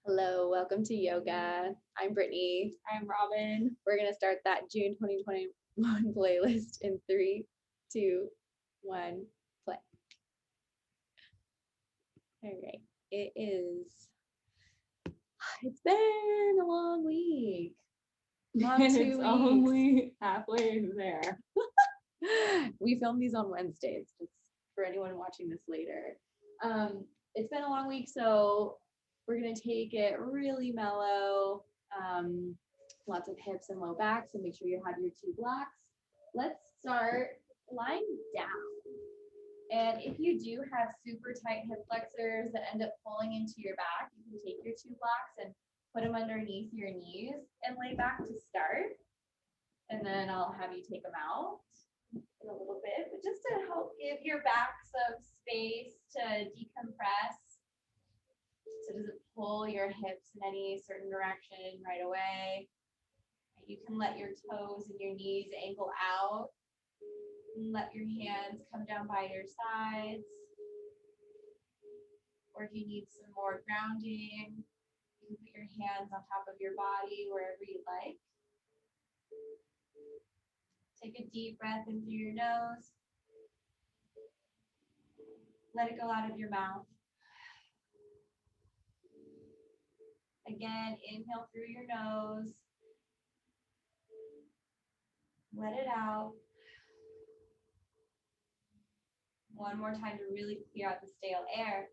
Hello, welcome to yoga. I'm Brittney. I'm Robin. We're going to start that June 2021 playlist in 3, 2, 1, play. All right. It's been a long week. Long And 2 it's weeks. only halfway there. We film these on Wednesdays, just for anyone watching this later. It's been a long week, so we're going to take it really mellow. Lots of hips and low back, so make sure you have your 2 blocks. Let's start lying down. And if you do have super tight hip flexors that end up pulling into your back, you can take your 2 blocks and put them underneath your knees and lay back to start. And then I'll have you take them out in a little bit, but just to help give your back some space to decompress. So it doesn't pull your hips in any certain direction right away. You can let your toes and your knees ankle out. And let your hands come down by your sides. Or if you need some more grounding, you can put your hands on top of your body wherever you like. Take a deep breath in through your nose. Let it go out of your mouth. Again, inhale through your nose. Let it out. One more time to really clear out the stale air.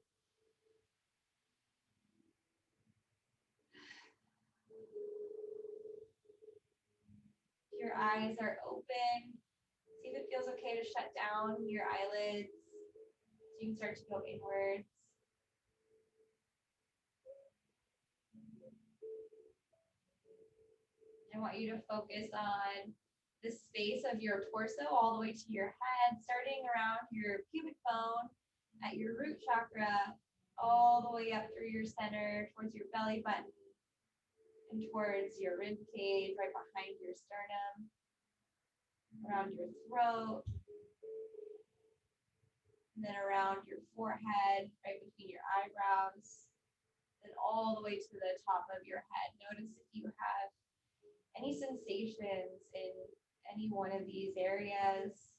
If your eyes are open, see if it feels okay to shut down your eyelids so you can start to go inwards. I want you to focus on the space of your torso all the way to your head, starting around your pubic bone at your root chakra, all the way up through your center towards your belly button and towards your rib cage, right behind your sternum, around your throat, and then around your forehead, right between your eyebrows, then all the way to the top of your head. Notice if you have any sensations in any one of these areas.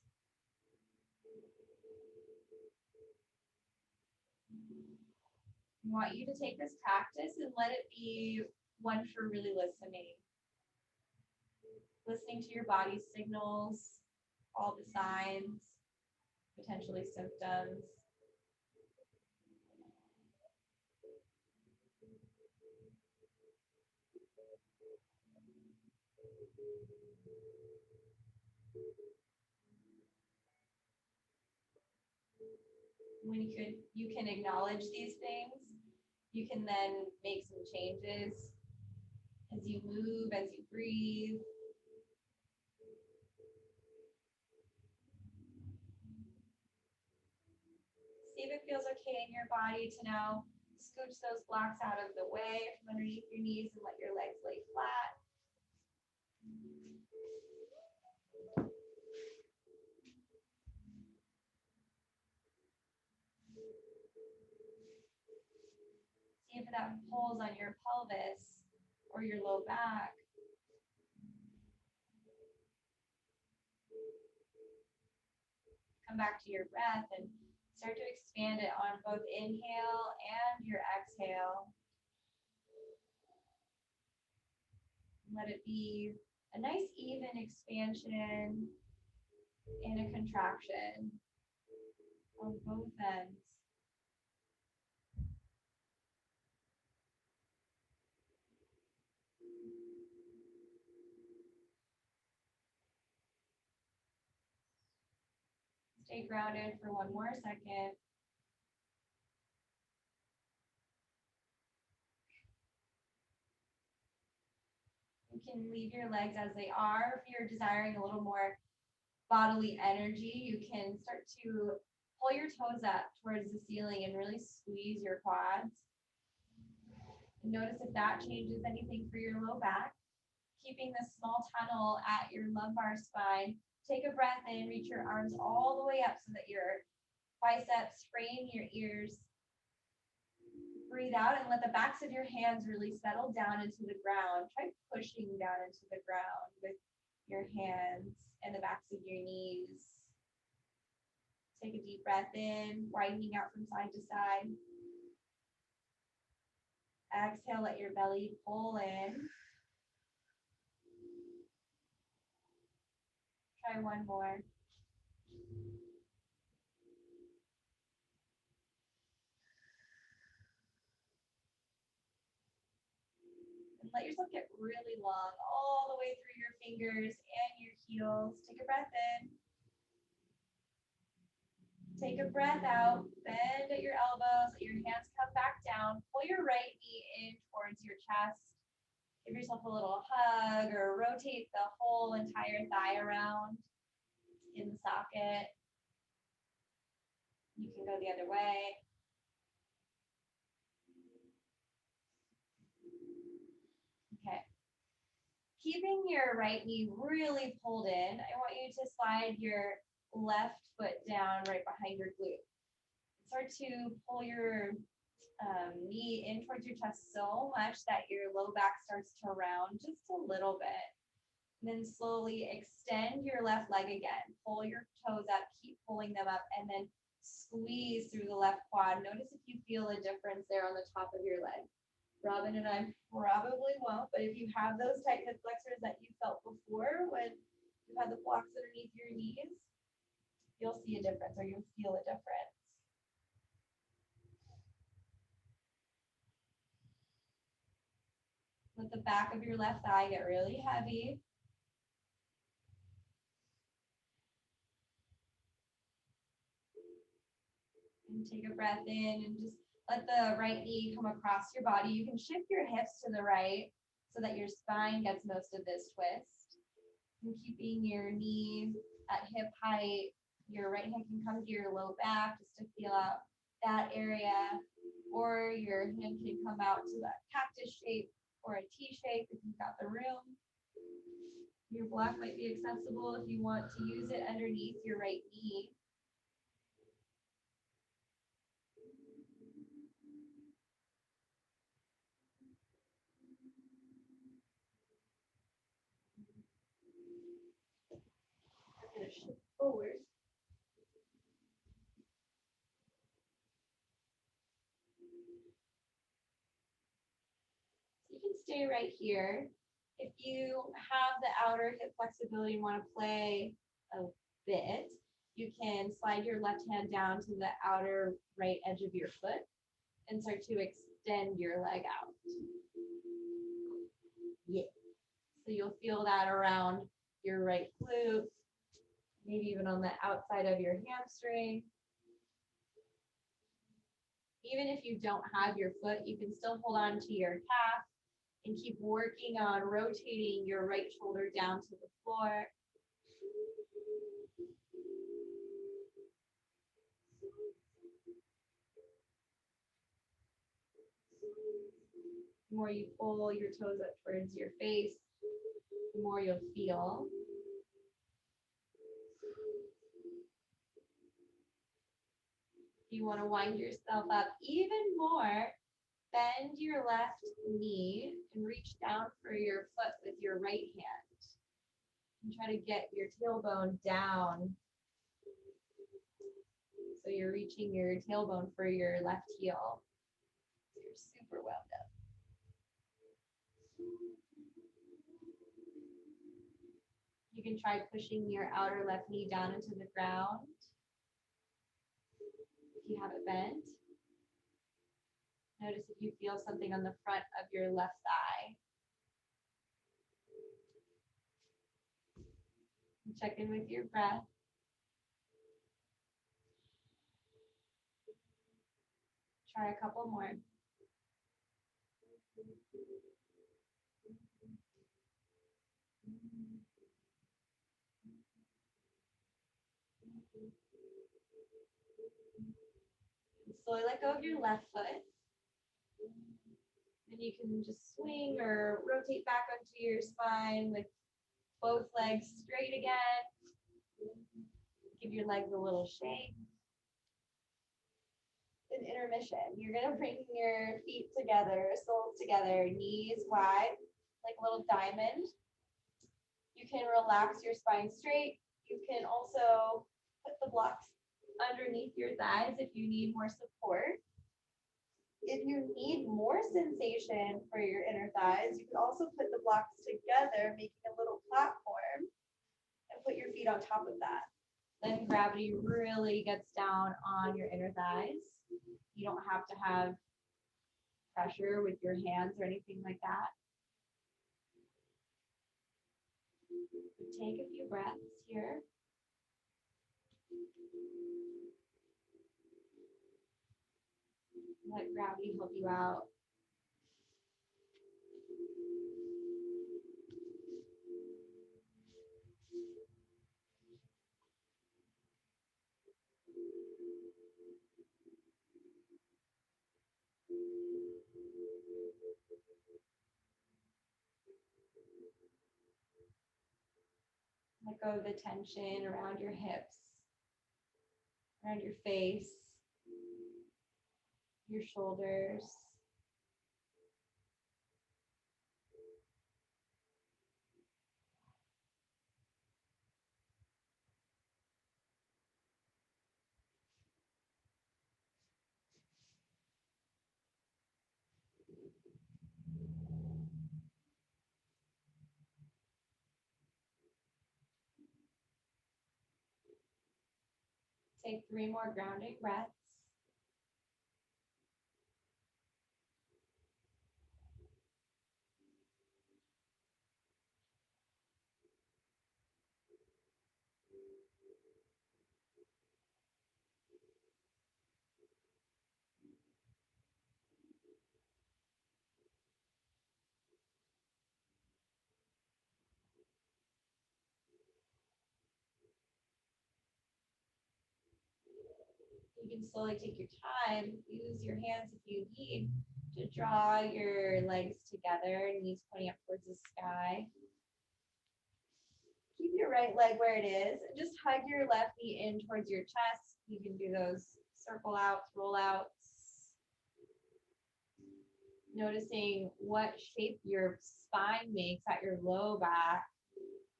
I want you to take this practice and let it be one for really listening to your body's signals, all the signs, potentially symptoms. When you can acknowledge these things, you can then make some changes as you move, as you breathe. See if it feels okay in your body to now scooch those blocks out of the way from underneath your knees and let your legs lay flat. See if that pulls on your pelvis or your low back. Come back to your breath and start to expand it on both inhale and your exhale. Let it be a nice even expansion and a contraction on both ends. Stay grounded for one more second. You can leave your legs as they are. If you're desiring a little more bodily energy, you can start to pull your toes up towards the ceiling and really squeeze your quads. And notice if that changes anything for your low back. Keeping this small tunnel at your lumbar spine. Take a breath in, reach your arms all the way up so that your biceps frame your ears. Breathe out and let the backs of your hands really settle down into the ground. Try pushing down into the ground with your hands and the backs of your knees. Take a deep breath in, widening out from side to side. Exhale, let your belly pull in. Try one more. And let yourself get really long all the way through your fingers and your heels. Take a breath in. Take a breath out. Bend at your elbows. Let your hands come back down. Pull your right knee in towards your chest. Give yourself a little hug or rotate the whole entire thigh around in the socket. You can go the other way. Okay. Keeping your right knee really pulled in, I want you to slide your left foot down right behind your glute. Start to pull your knee in towards your chest so much that your low back starts to round just a little bit. And then slowly extend your left leg again. Pull your toes up, keep pulling them up, and then squeeze through the left quad. Notice if you feel a difference there on the top of your leg. Robin and I probably won't, but if you have those tight hip flexors that you felt before when you had the blocks underneath your knees, you'll see a difference or you'll feel a difference. Let the back of your left thigh get really heavy. And take a breath in and just let the right knee come across your body. You can shift your hips to the right so that your spine gets most of this twist. And keeping your knee at hip height, your right hand can come to your low back just to feel out that area. Or your hand can come out to that cactus shape or a T shape if you've got the room. Your block might be accessible if you want to use it underneath your right knee. I'm going to shift forward. You can stay right here. If you have the outer hip flexibility and want to play a bit, you can slide your left hand down to the outer right edge of your foot and start to extend your leg out. Yeah. So you'll feel that around your right glute, maybe even on the outside of your hamstring. Even if you don't have your foot, you can still hold on to your calf and keep working on rotating your right shoulder down to the floor. The more you pull your toes up towards your face, the more you'll feel. If you want to wind yourself up even more, bend your left knee and reach down for your foot with your right hand. And try to get your tailbone down. So you're reaching your tailbone for your left heel. So you're super wound up. You can try pushing your outer left knee down into the ground. If you have it bent. Notice if you feel something on the front of your left thigh. And check in with your breath. Try a couple more. And slowly let go of your left foot. And you can just swing or rotate back onto your spine with both legs straight again. Give your legs a little shake. an intermission. You're gonna bring your feet together, soles together, knees wide, like a little diamond. You can relax your spine straight. You can also put the blocks underneath your thighs if you need more support. If you need more sensation for your inner thighs, you can also put the blocks together, making a little platform, and put your feet on top of that. Then gravity really gets down on your inner thighs. You don't have to have pressure with your hands or anything like that. Take a few breaths here. Let gravity help you out. Let go of the tension around your hips, around your face, your shoulders. Take 3 more grounding breaths. You can slowly take your time, use your hands if you need to draw your legs together, knees pointing up towards the sky. Keep your right leg where it is and just hug your left knee in towards your chest. You can do those circle outs, roll outs. Noticing what shape your spine makes at your low back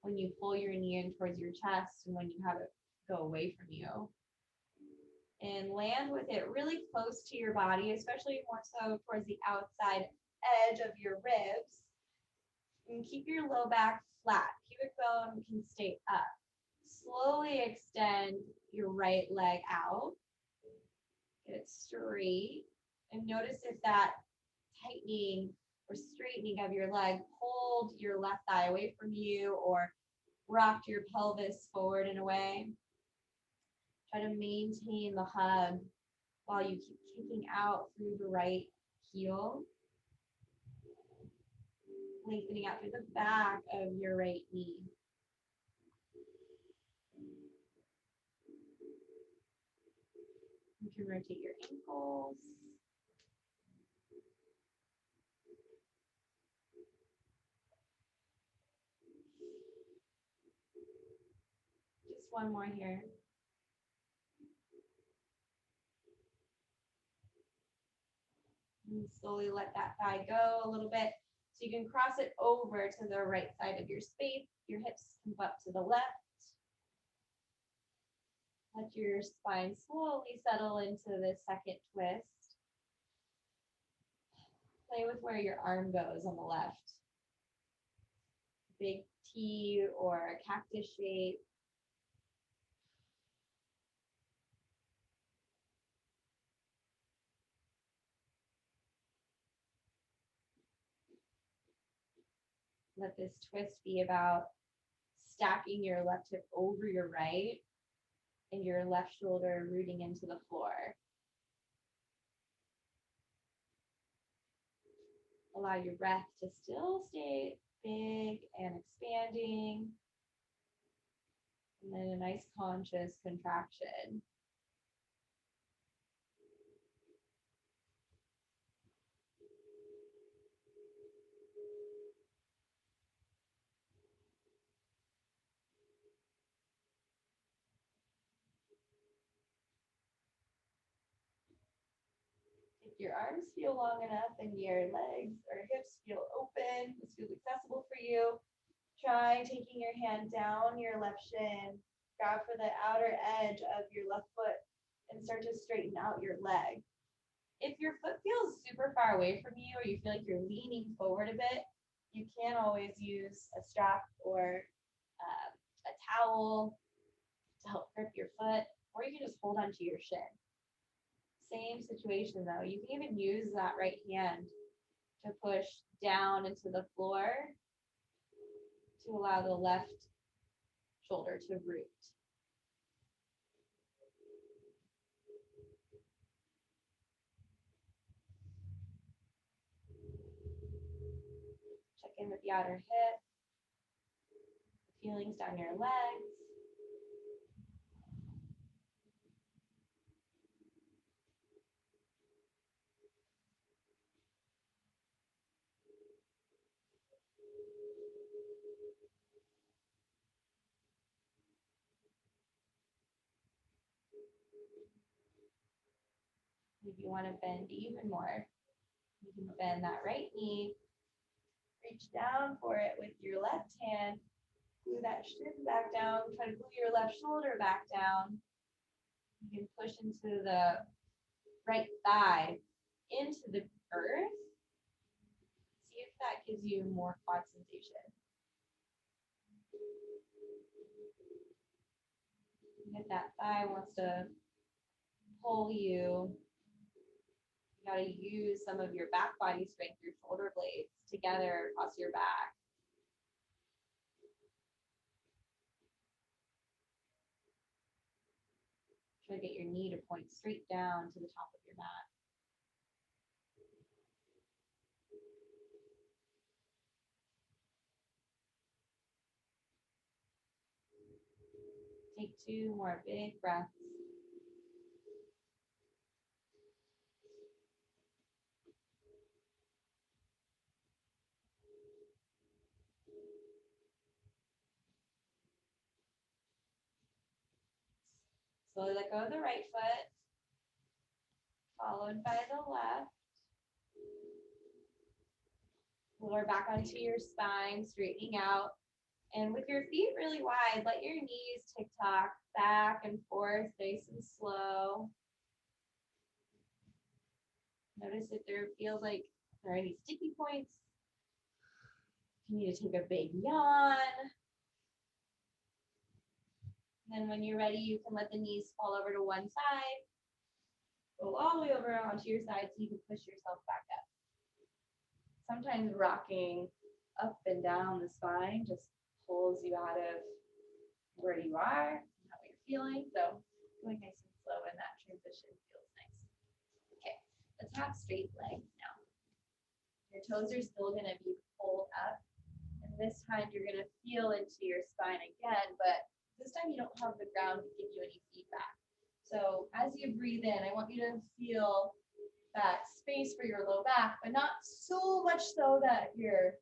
when you pull your knee in towards your chest and when you have it go away from you. And land with it really close to your body, especially more so towards the outside edge of your ribs. And keep your low back flat. Pubic bone can stay up. Slowly extend your right leg out. Get it straight. And notice if that tightening or straightening of your leg pulled your left thigh away from you or rocked your pelvis forward in a way. Try to maintain the hug while you keep kicking out through the right heel. Lengthening out through the back of your right knee. You can rotate your ankles. Just one more here. And slowly let that thigh go a little bit. So you can cross it over to the right side of your space. Your hips come up to the left. Let your spine slowly settle into the second twist. Play with where your arm goes on the left. Big T or a cactus shape. Let this twist be about stacking your left hip over your right and your left shoulder rooting into the floor. Allow your breath to still stay big and expanding. And then a nice conscious contraction. If your arms feel long enough and your legs or hips feel open, this feels accessible for you, try taking your hand down your left shin, grab for the outer edge of your left foot, and start to straighten out your leg. If your foot feels super far away from you or you feel like you're leaning forward a bit, you can always use a strap or a towel to help grip your foot, or you can just hold onto your shin. Same situation though. You can even use that right hand to push down into the floor to allow the left shoulder to root. Check in with the outer hip, feelings down your legs. If you want to bend even more, you can bend that right knee, reach down for it with your left hand, glue that shin back down, try to glue your left shoulder back down. You can push into the right thigh into the earth. See if that gives you more quad sensation. And if that thigh wants to pull you, you got to use some of your back body strength, your shoulder blades together across your back. Try to get your knee to point straight down to the top of your mat. Take 2 more big breaths. Slowly let go of the right foot, followed by the left. Lower back onto your spine, straightening out. And with your feet really wide, let your knees tick-tock back and forth, nice and slow. Notice if there feels like there are any sticky points. You need to take a big yawn. And then when you're ready, you can let the knees fall over to one side. Go all the way over onto your side so you can push yourself back up. Sometimes rocking up and down the spine just pulls you out of where you are, how you're feeling. So going nice and slow in that transition feels nice. Okay, let's have straight legs now. Your toes are still going to be pulled up. And this time you're going to feel into your spine again, but this time you don't have the ground to give you any feedback. So as you breathe in, I want you to feel that space for your low back, but not so much so that your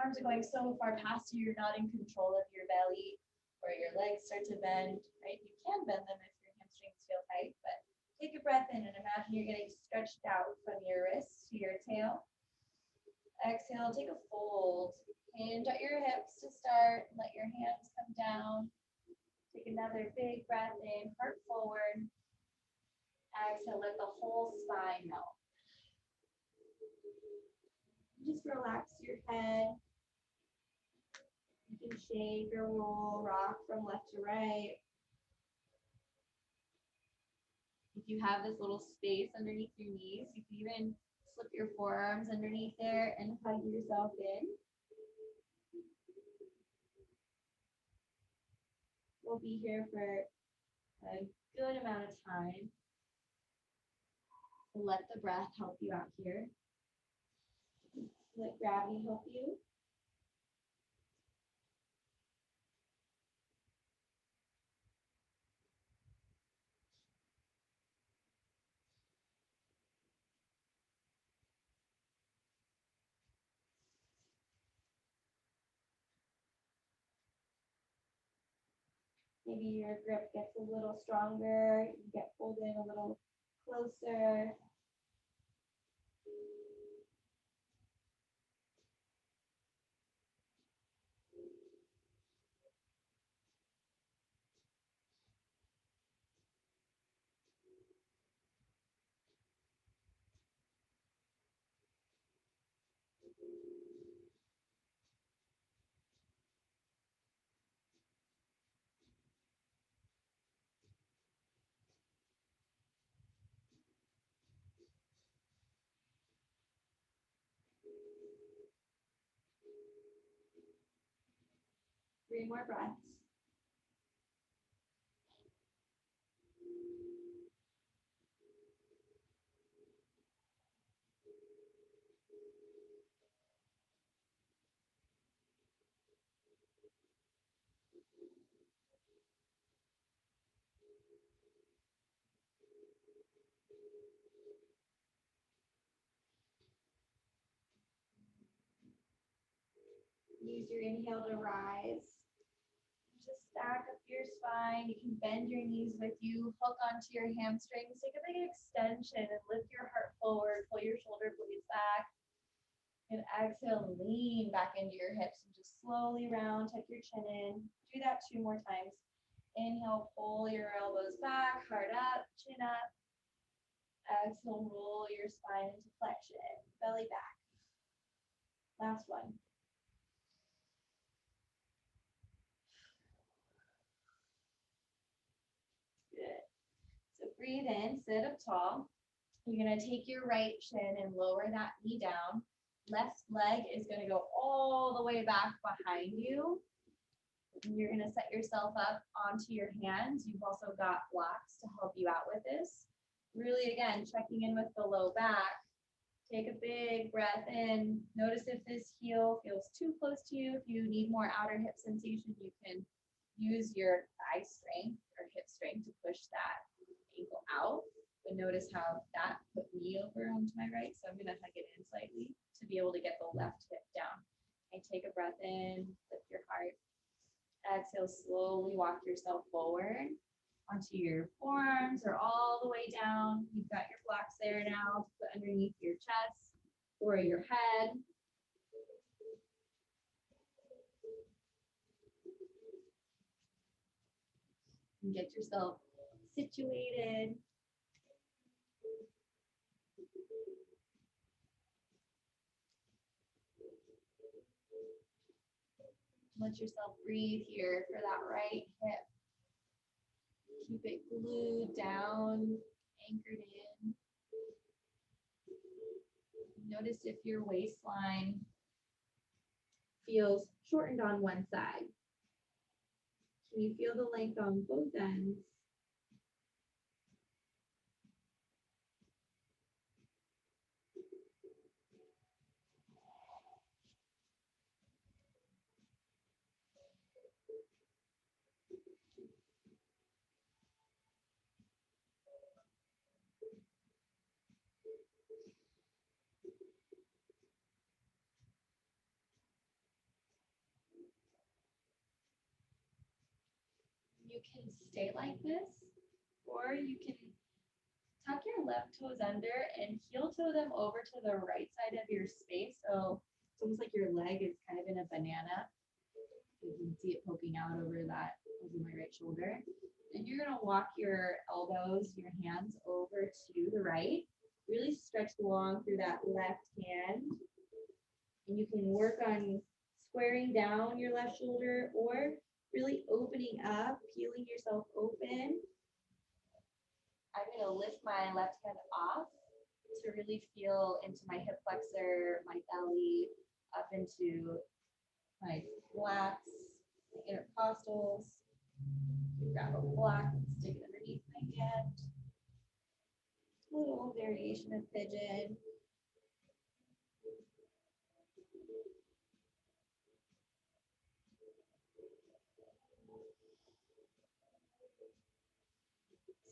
arms are going so far past you, you're not in control of your belly or your legs start to bend, right? You can bend them if your hamstrings feel tight, but take a breath in and imagine you're getting stretched out from your wrists to your tail. Exhale, take a fold. Hinge at your hips to start. Let your hands come down. Take another big breath in, heart forward. Exhale, let the whole spine melt. Just relax your head. You can shake or roll, rock from left to right. If you have this little space underneath your knees, you can even slip your forearms underneath there and hug yourself in. We'll be here for a good amount of time. Let the breath help you out here. Let gravity help you. Maybe your grip gets a little stronger. You get pulled in a little closer. 3 more breaths. Use your inhale to rise. Just stack up your spine. You can bend your knees with you, hook onto your hamstrings, take a big extension and lift your heart forward, pull your shoulder blades back. And exhale, lean back into your hips and just slowly round, tuck your chin in. Do that 2 more times. Inhale, pull your elbows back, heart up, chin up. Exhale, roll your spine into flexion, belly back. Last one. Good. So breathe in, sit up tall. You're gonna take your right shin and lower that knee down. Left leg is gonna go all the way back behind you. You're gonna set yourself up onto your hands. You've also got blocks to help you out with this. Really, again, checking in with the low back. Take a big breath in. Notice if this heel feels too close to you. If you need more outer hip sensation, you can use your thigh strength or hip strength to push that ankle out. But notice how that put me over onto my right. So I'm going to hug it in slightly to be able to get the left hip down. And take a breath in, lift your heart. Exhale, slowly walk yourself forward onto your forearms or all the way down. You've got your blocks there now to put underneath your chest or your head. And get yourself situated. Let yourself breathe here for that right hip. Keep it glued down, anchored in. Notice if your waistline feels shortened on one side. Can you feel the length on both ends? You can stay like this, or you can tuck your left toes under and heel toe them over to the right side of your space. So it's almost like your leg is kind of in a banana. You can see it poking out over my right shoulder. And you're gonna walk your elbows, your hands over to the right. Really stretch long through that left hand. And you can work on squaring down your left shoulder or really opening up, peeling yourself open. I'm going to lift my left hand off to really feel into my hip flexor, my belly, up into my lats, my intercostals. Grab a block and stick it underneath my hand. Little variation of pigeon.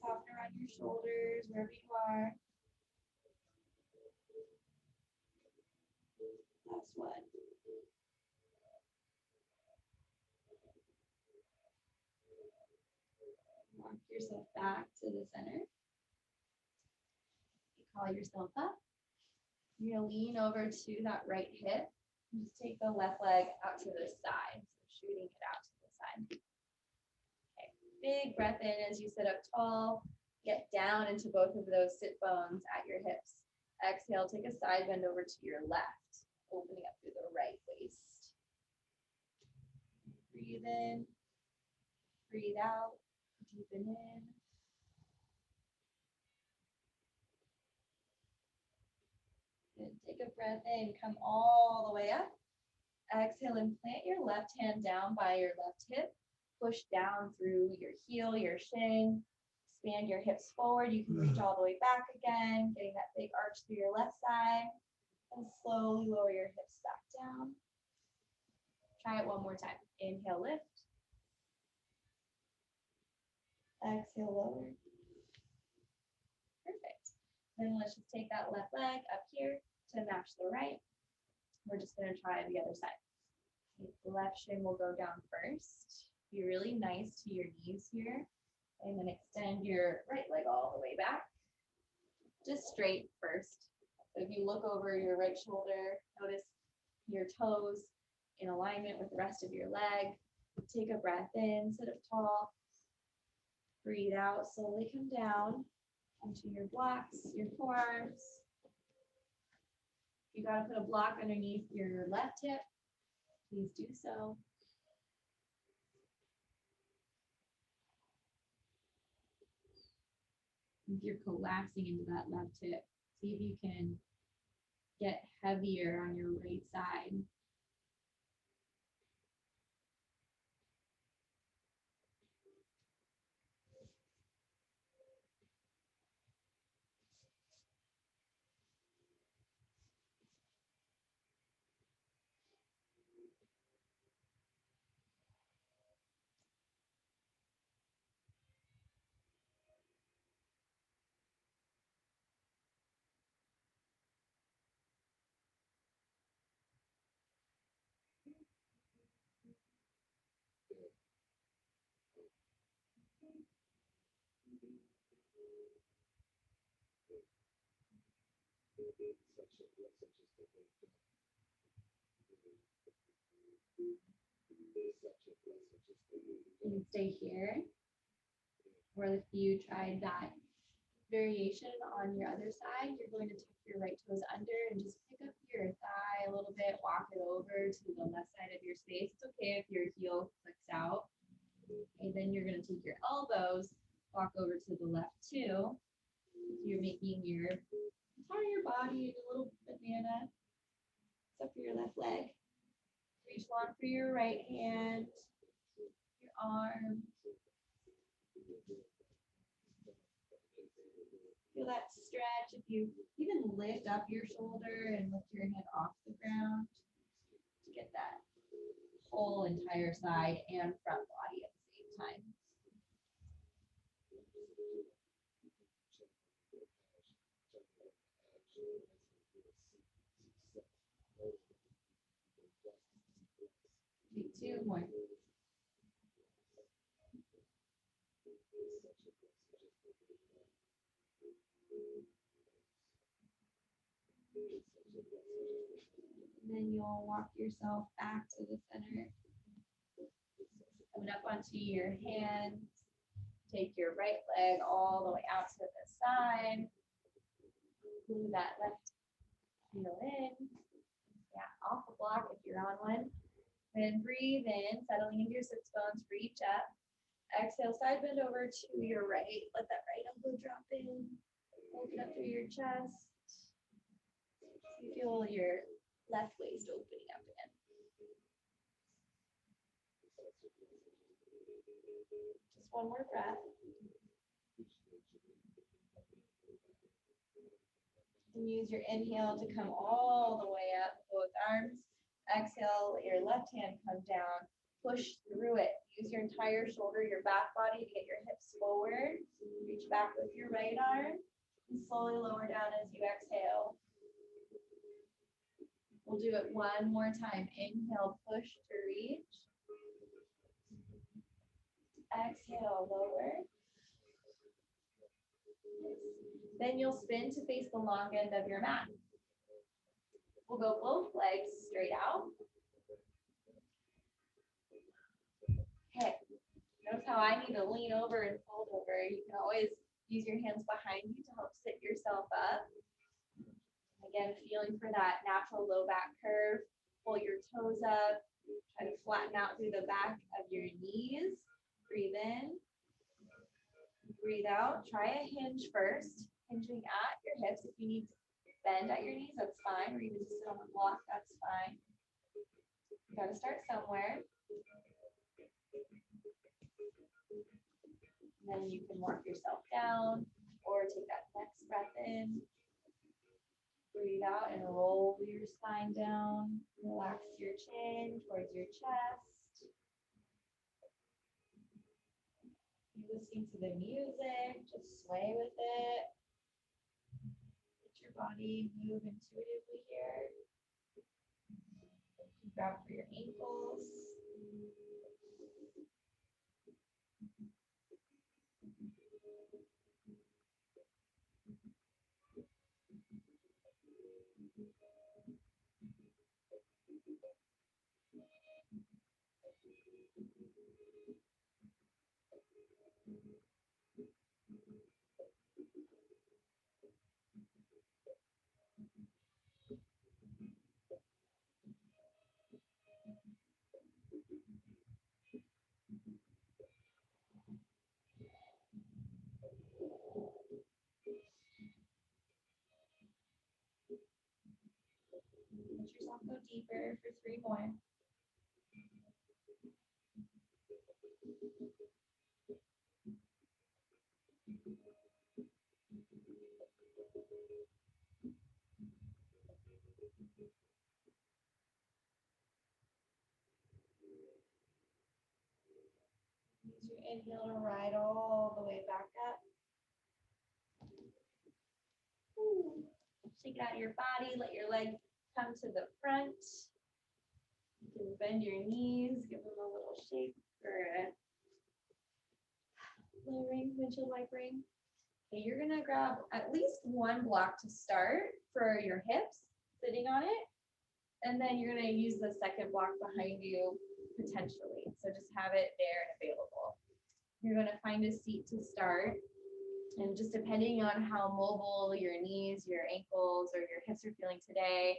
Soften around your shoulders, wherever you are. Last one. Walk yourself back to the center. You call yourself up. You're going to lean over to that right hip. And just take the left leg out to the side. So shooting it out to the side. Okay. Big breath in as you sit up tall. Get down into both of those sit bones at your hips. Exhale, take a side bend over to your left, opening up through the right waist. Breathe in, breathe out, deepen in. Good. Take a breath in, come all the way up. Exhale and plant your left hand down by your left hip. Push down through your heel, your shin. Expand your hips forward. You can reach all the way back again, getting that big arch through your left side. And slowly lower your hips back down. Try it one more time. Inhale, lift. Exhale, lower. Perfect. Then let's just take that left leg up here to match the right. We're just going to try the other side. The left shin will go down first. Be really nice to your knees here. And then extend your right leg all the way back. Just straight first. So if you look over your right shoulder, notice your toes in alignment with the rest of your leg. Take a breath in, sit up tall. Breathe out, slowly come down onto your blocks, your forearms. If you gotta put a block underneath your left hip, please do so. If you're collapsing into that left hip, see if you can get heavier on your right side. You can stay here, or if you tried that variation on your other side, you're going to tuck your right toes under and just pick up your thigh a little bit, walk it over to the left side of your space. It's okay if your heel clicks out. And then you're going to take your elbows, walk over to the left too. You're making your entire body a little banana, except for your left leg. Reach long for your right hand, your arm. Feel that stretch. If you even lift up your shoulder and lift your head off the ground to get that whole entire side and front body at the same time. Take two more. And then you'll walk yourself back to the center. Coming up onto your hands. Take your right leg all the way out to the side. Glue that left heel in. Yeah, off the block if you're on one. Then breathe in, settling into your sits bones, reach up. Exhale, side bend over to your right. Let that right elbow drop in. Hold it up through your chest. You feel your left waist opening up again. Just one more breath. And use your inhale to come all the way up, both arms. Exhale, let your left hand come down. Push through it. Use your entire shoulder, your back body to get your hips forward. Reach back with your right arm. And slowly lower down as you exhale. We'll do it one more time. Inhale, push to reach. Exhale, lower. Then you'll spin to face the long end of your mat. We'll go both legs straight out. Okay. Notice how I need to lean over and fold over. You can always use your hands behind you to help sit yourself up. Again, feeling for that natural low back curve. Pull your toes up. Try to flatten out through the back of your knees. Breathe in. Breathe out. Try a hinge first. Hinging at your hips. If you need to bend at your knees, that's fine. Or even just sit on the block, that's fine. You gotta start somewhere. And then you can work yourself down or take that next breath in. Breathe out and roll your spine down. Relax your chin towards your chest. You're listening to the music, just sway with it. Let your body move intuitively here. Grab for your ankles. Let yourself go deeper for 3 more. Use your inhale to ride all the way back up. Ooh. Shake it out of your body. Let your legs come to the front. You can bend your knees, give them a little shake or a lowering windshield wipering. Okay, you're gonna grab at least one block to start for your hips, sitting on it. And then you're gonna use the second block behind you potentially. So just have it there and available. You're gonna find a seat to start. And just depending on how mobile your knees, your ankles, or your hips are feeling today,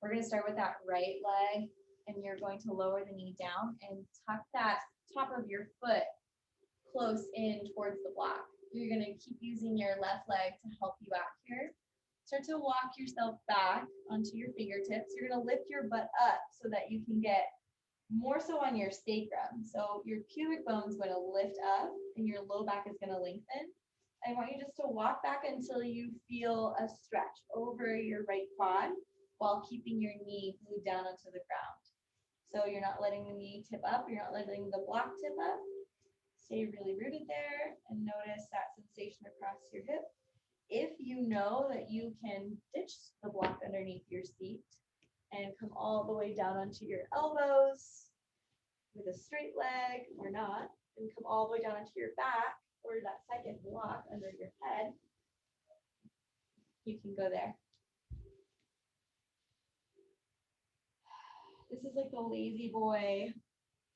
we're gonna start with that right leg, and you're going to lower the knee down and tuck that top of your foot close in towards the block. You're gonna keep using your left leg to help you out here. Start to walk yourself back onto your fingertips. You're gonna lift your butt up so that you can get more so on your sacrum. So your pubic bone is gonna lift up and your low back is gonna lengthen. I want you just to walk back until you feel a stretch over your right quad while keeping your knee glued down onto the ground. So you're not letting the knee tip up, you're not letting the block tip up. Stay really rooted there and notice that sensation across your hip. If you know that you can ditch the block underneath your seat and come all the way down onto your elbows with a straight leg or not, and come all the way down onto your back or that second block under your head, you can go there. This is like the lazy boy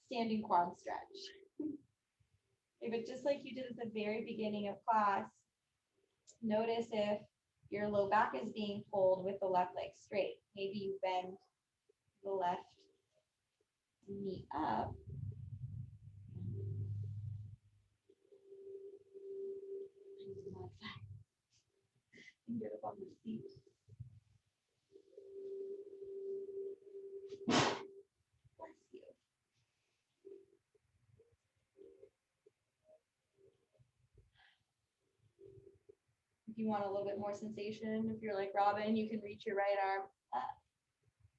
standing quad stretch. Okay, but just like you did at the very beginning of class, notice if your low back is being pulled with the left leg straight. Maybe you bend the left knee up. And get up on the seat. Bless you. If you want a little bit more sensation, if you're like Robin, you can reach your right arm up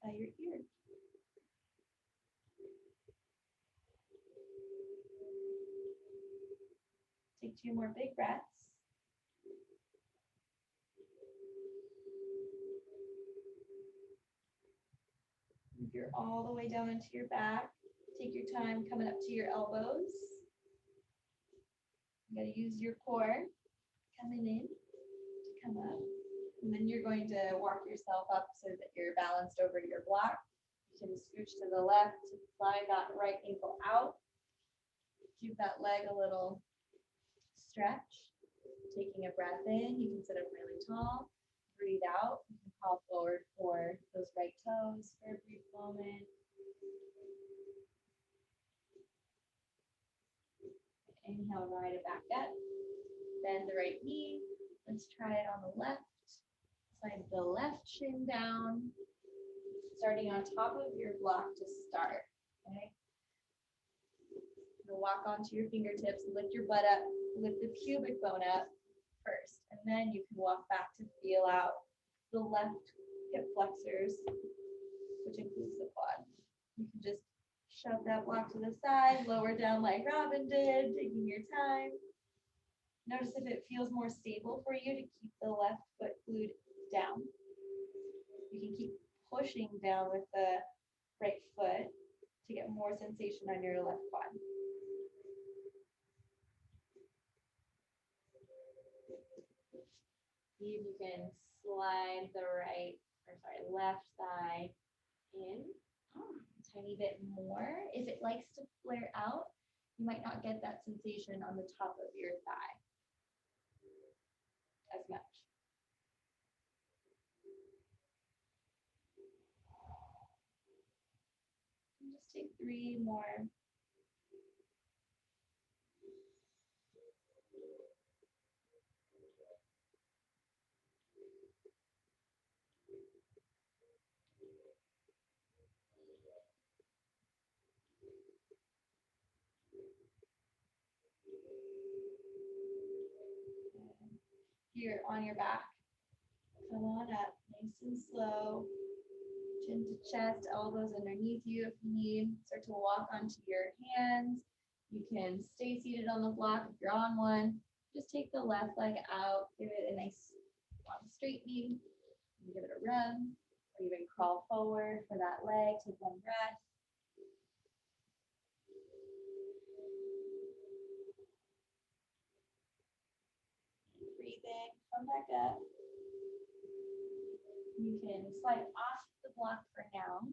by your ear. Take 2 more big breaths. Move your all the way down into your back. Take your time coming up to your elbows. You gotta use your core coming in to come up. And then you're going to walk yourself up so that you're balanced over your block. You can scooch to the left to slide that right ankle out. Give that leg a little stretch. Taking a breath in, you can sit up really tall. Breathe out, you can pop forward for those right toes for a brief moment. Inhale, ride it back up. Bend the right knee. Let's try it on the left. Slide the left shin down. starting on top of your block to start. Okay. You'll walk onto your fingertips, lift your butt up, lift the pubic bone up first, and then you can walk back to feel out the left hip flexors, which includes the quad. You can just shove that block to the side, lower down like Robin did, taking your time. Notice if it feels more stable for you to keep the left foot glued down. You can keep pushing down with the right foot to get more sensation on your left quad. See if you can slide the left thigh in a tiny bit more. If it likes to flare out, you might not get that sensation on the top of your thigh as much. And just take 3 more. Here on your back, come on up, nice and slow. Chin to chest, elbows underneath you if you need. Start to walk onto your hands. You can stay seated on the block if you're on one. Just take the left leg out, give it a nice long straightening, and give it a rub, or even crawl forward for that leg. Take one breath. Breathe in, come back up. You can slide off the block for now.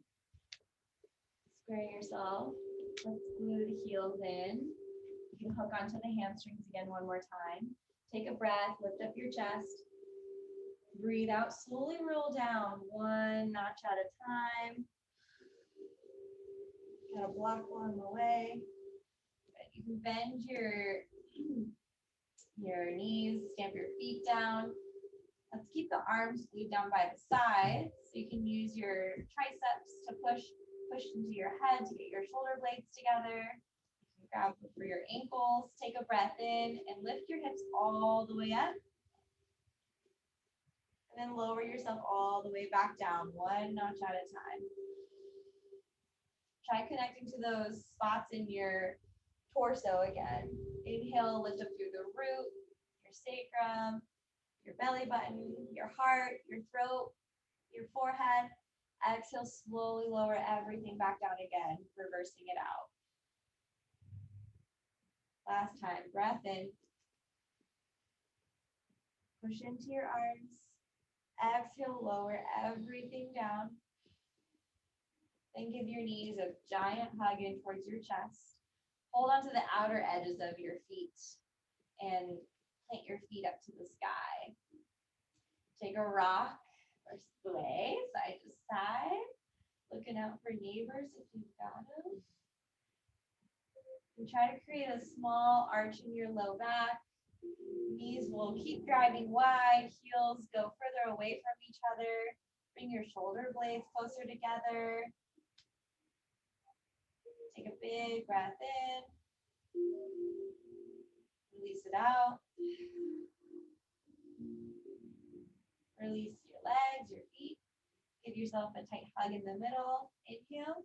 Square yourself. Let's glue the heels in. You can hook onto the hamstrings again one more time. Take a breath, lift up your chest. Breathe out, slowly roll down, one notch at a time. Got a block along the way. You can bend your knees, stamp your feet down. Let's keep the arms glued down by the sides. So you can use your triceps to push into your head to get your shoulder blades together. You can grab for your ankles, take a breath in and lift your hips all the way up. And then lower yourself all the way back down, one notch at a time. Try connecting to those spots in your torso again. Inhale, lift up through the root, your sacrum, your belly button, your heart, your throat, your forehead. Exhale, slowly lower everything back down again, reversing it out. Last time, breath in. Push into your arms. Exhale, lower everything down. Then give your knees a giant hug in towards your chest. Hold on to the outer edges of your feet and plant your feet up to the sky. Take a rock or sway side to side. Looking out for neighbors if you've got them. And try to create a small arch in your low back. Knees will keep driving wide. Heels go further away from each other. Bring your shoulder blades closer together. Take a big breath in. Release it out. Release your legs, your feet. Give yourself a tight hug in the middle. Inhale.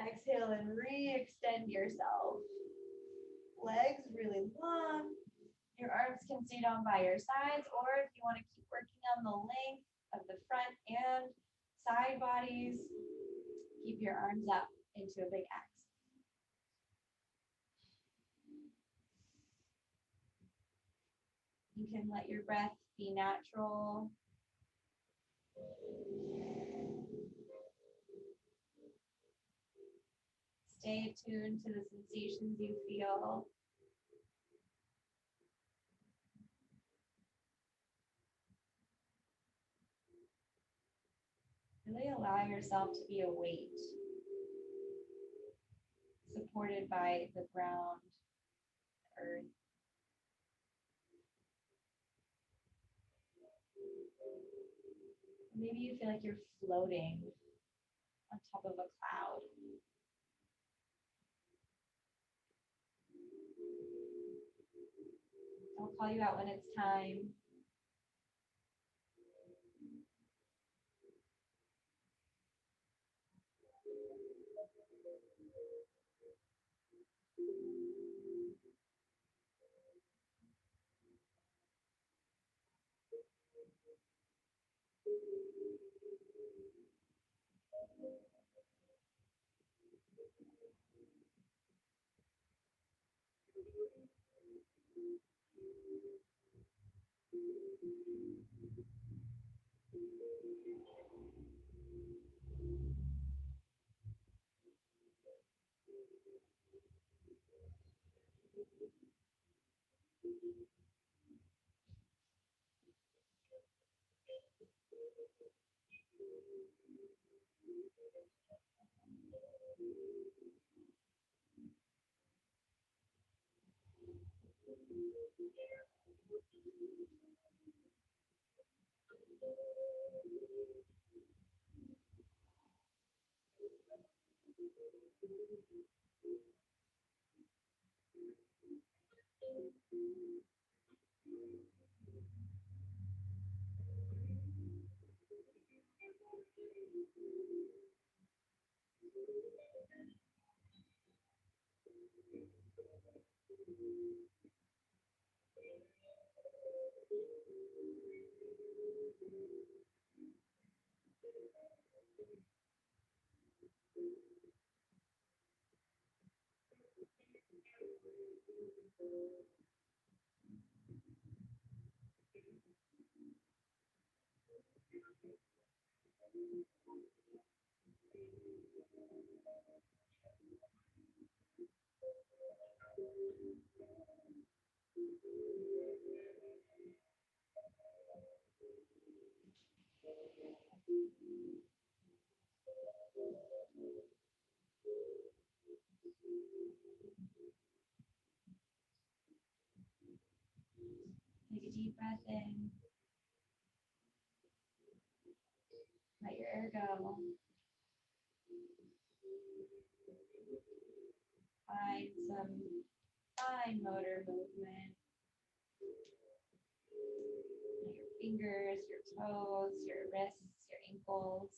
Exhale and re-extend yourself. Legs really long. Your arms can stay down by your sides, or if you want to keep working on the length of the front and side bodies, keep your arms up into a big X. You can let your breath be natural. Stay tuned to the sensations you feel. Really allow yourself to be a weight, supported by the ground, earth. Maybe you feel like you're floating on top of a cloud. I'll call you out when it's time. Take a deep breath in. Let your air go. Find some fine motor movement. Your fingers, your toes, your wrists, your ankles.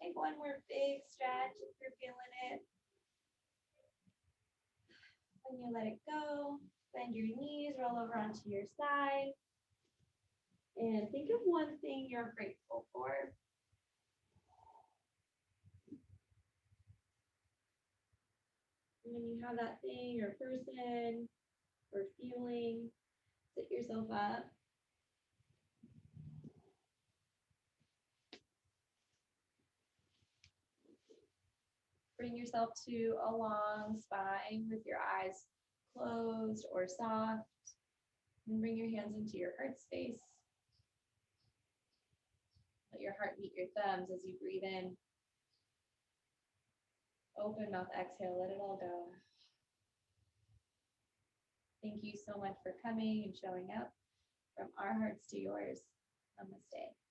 Take one more big stretch if you're feeling it. When you let it go, bend your knees, roll over onto your side. And think of one thing you're grateful for. And when you have that thing or person or feeling, sit yourself up. Bring yourself to a long spine with your eyes closed or soft. And bring your hands into your heart space. Let your heart meet your thumbs as you breathe in. Open mouth, exhale, let it all go. Thank you so much for coming and showing up. From our hearts to yours. Namaste.